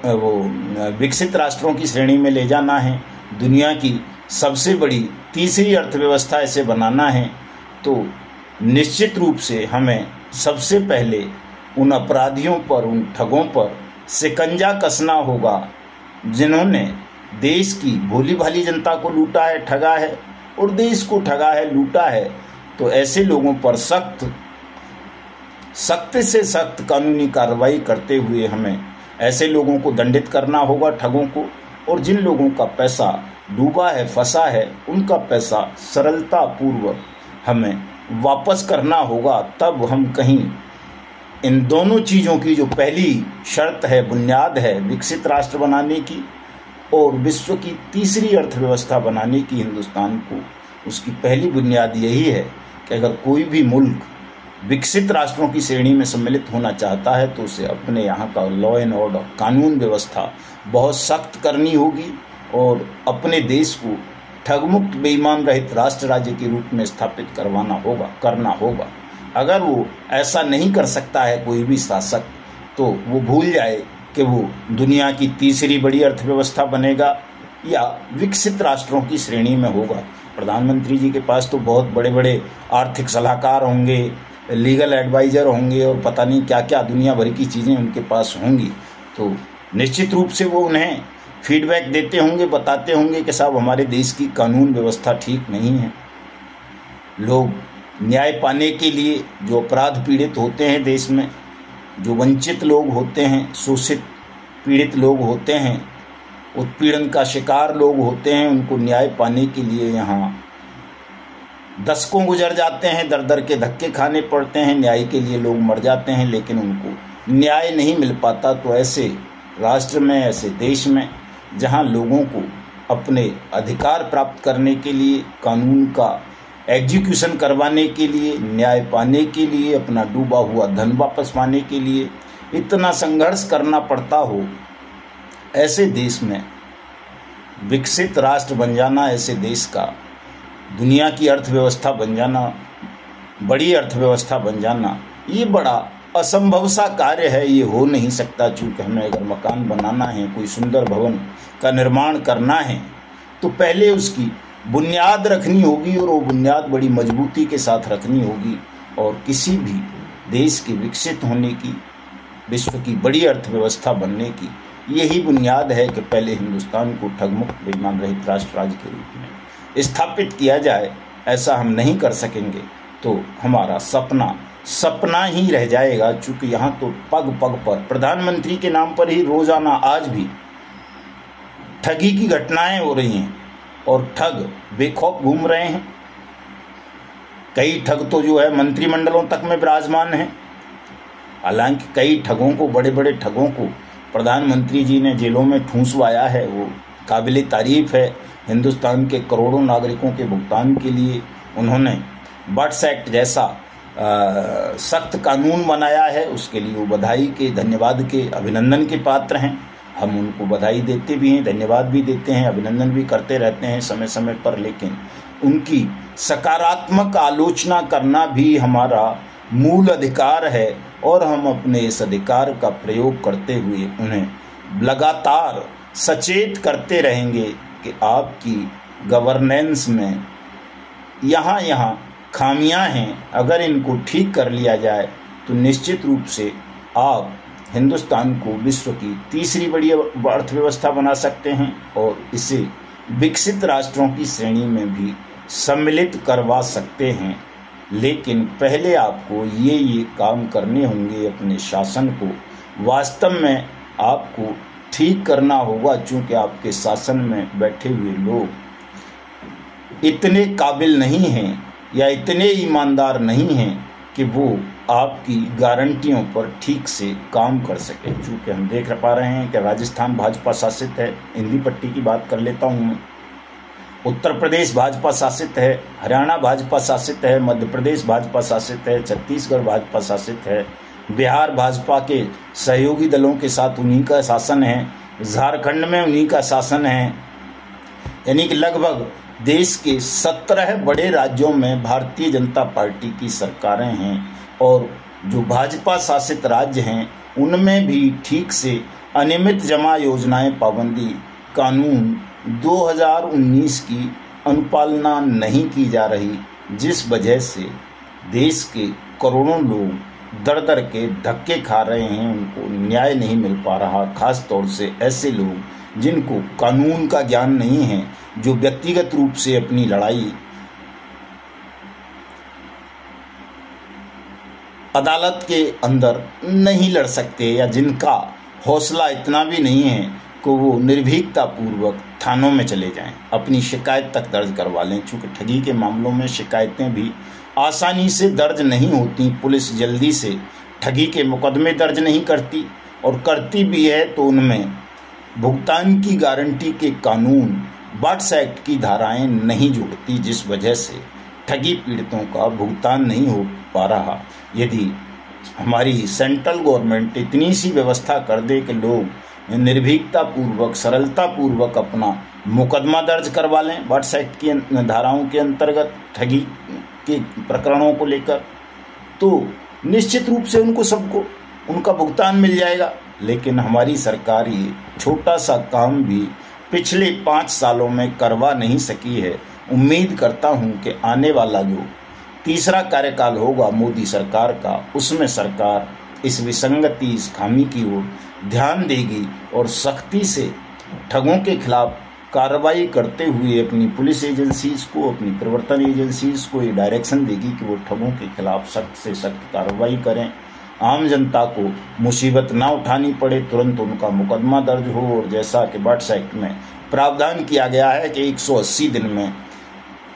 विकसित राष्ट्रों की श्रेणी में ले जाना है, दुनिया की सबसे बड़ी तीसरी अर्थव्यवस्था इसे बनाना है, तो निश्चित रूप से हमें सबसे पहले उन अपराधियों पर, उन ठगों पर शिकंजा कसना होगा जिन्होंने देश की भोली भाली जनता को लूटा है, ठगा है और देश को ठगा है, लूटा है। तो ऐसे लोगों पर सख्त से सख्त कानूनी कार्रवाई करते हुए हमें ऐसे लोगों को दंडित करना होगा, ठगों को। और जिन लोगों का पैसा डूबा है, फंसा है, उनका पैसा सरलता पूर्वक हमें वापस करना होगा। तब हम कहीं इन दोनों चीज़ों की जो पहली शर्त है, बुनियाद है विकसित राष्ट्र बनाने की और विश्व की तीसरी अर्थव्यवस्था बनाने की, हिंदुस्तान को उसकी पहली बुनियाद यही है कि अगर कोई भी मुल्क विकसित राष्ट्रों की श्रेणी में सम्मिलित होना चाहता है तो उसे अपने यहाँ का लॉ एंड ऑर्डर, कानून व्यवस्था बहुत सख्त करनी होगी और अपने देश को ठगमुक्त, बेईमान रहित राष्ट्र राज्य के रूप में स्थापित करना होगा। अगर वो ऐसा नहीं कर सकता है कोई भी शासक, तो वो भूल जाए कि वो दुनिया की तीसरी बड़ी अर्थव्यवस्था बनेगा या विकसित राष्ट्रों की श्रेणी में होगा। प्रधानमंत्री जी के पास तो बहुत बड़े बड़े आर्थिक सलाहकार होंगे, लीगल एडवाइज़र होंगे और पता नहीं क्या क्या दुनिया भर की चीज़ें उनके पास होंगी। तो निश्चित रूप से वो उन्हें फीडबैक देते होंगे, बताते होंगे कि साहब हमारे देश की कानून व्यवस्था ठीक नहीं है। लोग न्याय पाने के लिए, जो अपराध पीड़ित होते हैं देश में, जो वंचित लोग होते हैं, शोषित पीड़ित लोग होते हैं, उत्पीड़न का शिकार लोग होते हैं, उनको न्याय पाने के लिए यहाँ दशकों गुजर जाते हैं, दर दर के धक्के खाने पड़ते हैं, न्याय के लिए लोग मर जाते हैं, लेकिन उनको न्याय नहीं मिल पाता। तो ऐसे राष्ट्र में, ऐसे देश में जहाँ लोगों को अपने अधिकार प्राप्त करने के लिए, कानून का एग्जीक्यूशन करवाने के लिए, न्याय पाने के लिए, अपना डूबा हुआ धन वापस पाने के लिए इतना संघर्ष करना पड़ता हो, ऐसे देश में विकसित राष्ट्र बन जाना, ऐसे देश का दुनिया की अर्थव्यवस्था बन जाना, बड़ी अर्थव्यवस्था बन जाना, ये बड़ा असंभव सा कार्य है। ये हो नहीं सकता, चूँकि हमें अगर मकान बनाना है, कोई सुंदर भवन का निर्माण करना है, तो पहले उसकी बुनियाद रखनी होगी और वो बुनियाद बड़ी मजबूती के साथ रखनी होगी। और किसी भी देश के विकसित होने की, विश्व की बड़ी अर्थव्यवस्था बनने की यही बुनियाद है कि पहले हिंदुस्तान को ठगमुक्त, बेईमान रहित राष्ट्र राज्य के रूप में स्थापित किया जाए। ऐसा हम नहीं कर सकेंगे तो हमारा सपना ही रह जाएगा। चूँकि यहाँ तो पग पग पर प्रधानमंत्री के नाम पर ही रोजाना आज भी ठगी की घटनाएं हो रही हैं और ठग बेखौफ घूम रहे हैं। कई ठग तो जो है मंत्रिमंडलों तक में विराजमान हैं। हालांकि कई ठगों को, बड़े बड़े ठगों को प्रधानमंत्री जी ने जेलों में ठूंसवाया है, वो काबिले तारीफ है। हिंदुस्तान के करोड़ों नागरिकों के भुगतान के लिए उन्होंने बट्स एक्ट जैसा सख्त कानून बनाया है, उसके लिए वो बधाई के, धन्यवाद के, अभिनंदन के पात्र हैं। हम उनको बधाई देते भी हैं, धन्यवाद भी देते हैं, अभिनंदन भी करते रहते हैं समय समय पर। लेकिन उनकी सकारात्मक आलोचना करना भी हमारा मूल अधिकार है और हम अपने इस अधिकार का प्रयोग करते हुए उन्हें लगातार सचेत करते रहेंगे कि आपकी गवर्नेंस में यहाँ खामियां हैं। अगर इनको ठीक कर लिया जाए तो निश्चित रूप से आप हिंदुस्तान को विश्व की तीसरी बड़ी अर्थव्यवस्था बना सकते हैं और इसे विकसित राष्ट्रों की श्रेणी में भी सम्मिलित करवा सकते हैं। लेकिन पहले आपको ये काम करने होंगे, अपने शासन को वास्तव में आपको ठीक करना होगा। चूँकि आपके शासन में बैठे हुए लोग इतने काबिल नहीं हैं या इतने ईमानदार नहीं हैं कि वो आपकी गारंटियों पर ठीक से काम कर सके। चूँकि हम देख पा रहे हैं कि राजस्थान भाजपा शासित है, इंदी पट्टी की बात कर लेता हूँ मैं, उत्तर प्रदेश भाजपा शासित है, हरियाणा भाजपा शासित है, मध्य प्रदेश भाजपा शासित है, छत्तीसगढ़ भाजपा शासित है, बिहार भाजपा के सहयोगी दलों के साथ उन्हीं का शासन है, झारखंड में उन्हीं का शासन है। यानी कि लगभग देश के 17 बड़े राज्यों में भारतीय जनता पार्टी की सरकारें हैं और जो भाजपा शासित राज्य हैं उनमें भी ठीक से अनियमित जमा योजनाएं पाबंदी कानून 2019 की अनुपालना नहीं की जा रही, जिस वजह से देश के करोड़ों लोग दर दर के धक्के खा रहे हैं, उनको न्याय नहीं मिल पा रहा। खास तौर से ऐसे लोग जिनको कानून का ज्ञान नहीं है, जो व्यक्तिगत रूप से अपनी लड़ाई अदालत के अंदर नहीं लड़ सकते, या जिनका हौसला इतना भी नहीं है कि वो निर्भीकता पूर्वक थानों में चले जाएं, अपनी शिकायत तक दर्ज करवा लें। चूँकि ठगी के मामलों में शिकायतें भी आसानी से दर्ज नहीं होती, पुलिस जल्दी से ठगी के मुकदमे दर्ज नहीं करती, और करती भी है तो उनमें भुगतान की गारंटी के कानून बॉट्स एक्ट की धाराएं नहीं जुड़ती, जिस वजह से ठगी पीड़ितों का भुगतान नहीं हो पा रहा। यदि हमारी सेंट्रल गवर्नमेंट इतनी सी व्यवस्था कर दे कि लोग निर्भीकता पूर्वक, सरलता पूर्वक अपना मुकदमा दर्ज करवा लें बॉट्स एक्ट की धाराओं के अंतर्गत ठगी के प्रकरणों को लेकर, तो निश्चित रूप से उनको सबको उनका भुगतान मिल जाएगा। लेकिन हमारी सरकार ये छोटा सा काम भी पिछले 5 सालों में करवा नहीं सकी है। उम्मीद करता हूँ कि आने वाला जो तीसरा कार्यकाल होगा मोदी सरकार का, उसमें सरकार इस विसंगति, इस खामी की ओर ध्यान देगी और सख्ती से ठगों के खिलाफ कार्रवाई करते हुए अपनी पुलिस एजेंसीज को, अपनी प्रवर्तन एजेंसीज को ये डायरेक्शन देगी कि वो ठगों के खिलाफ सख्त से सख्त कार्रवाई करें, आम जनता को मुसीबत ना उठानी पड़े, तुरंत उनका मुकदमा दर्ज हो। और जैसा कि बॉट्स एक्ट में प्रावधान किया गया है कि 180 दिन में